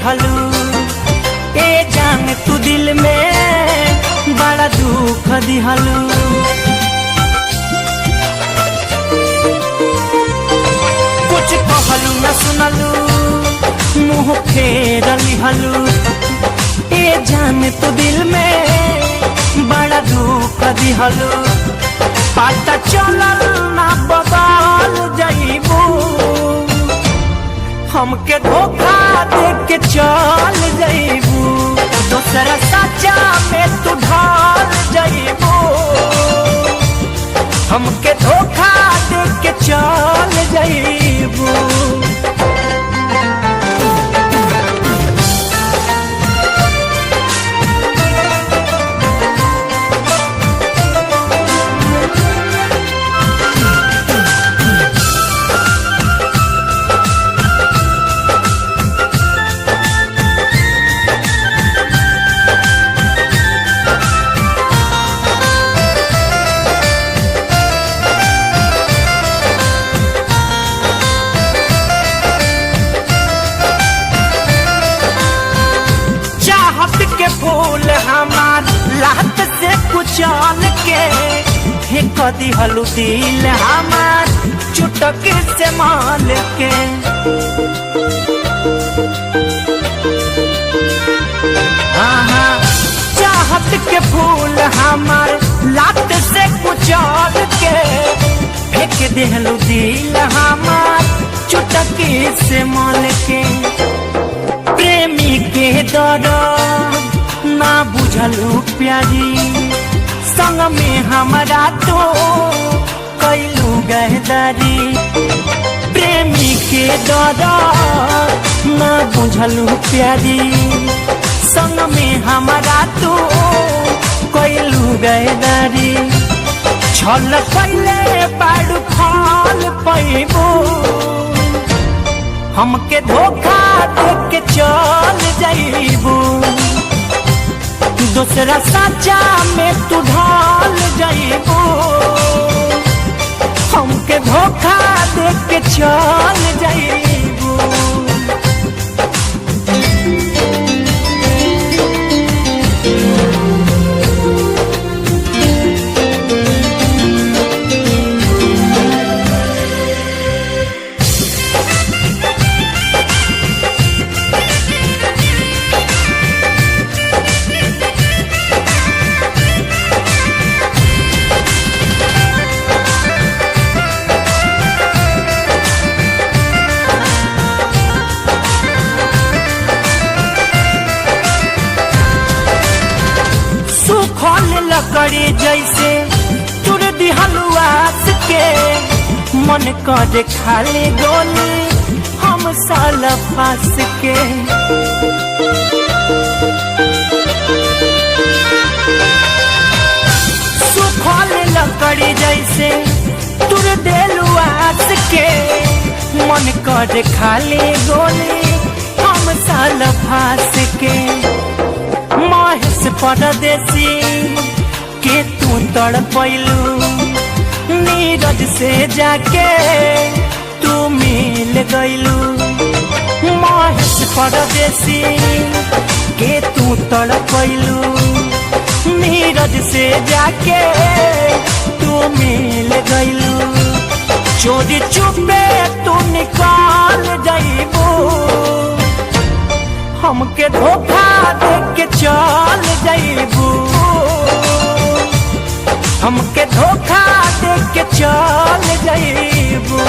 दिहलू। ए जान तू दिल में बड़ा दुख दिहलू। कुछ कहलू न सुनलू मुँह फेर लिहलू। ए जान तू दिल में बड़ा दुख दिहलू। पता चलल ना बदल जाइबू। हमके धोखा दे के चल जाइबू। दूसरा सच्चा में तू ढल जाइबू। हमके धोखा दे के चल जाइबू। के फूल हमार लात से कुचल के फेंक दिहलू दिल हमार चुटक से माल के। हाँ चाहत के फूल हमार लात से कुचल के फेंक दिहलू दिल हमार चुटक से माल के। प्रेमी के दर्द ना बुझलू प्यारी संग में हमारा तो कैलू गहदारी। प्रेमी के दर्द ना बुझलू प्यारी संग में हमारा तो कैलू गहदारी। छल पहले बाड़ू फल पैबू। हमके धोखा दे के चल जाइबू। दूसरा सच्चा में तू ढल जाइबू। हमके धोखा दे के चल जाइबू। लकड़ी जैसे तुर दिहलू आस के मन करे खाली गोली हम साल फांस के। सुखल लकड़ी जैसे तुर देलू आस के मन करे खाली गोली हम साल फांस के। महेश परदेसी के तू तड़पैलू। नीरज से जाके तू मिल गईलू। महेश परदेसी के तू तड़पैलू। नीरज से जाके तू मिल गईलू। चोरी चुपे तू निकाल जाइबू। हमके धोखा दे के चल जाइबू। हमके धोखा दे के चल जाइबू।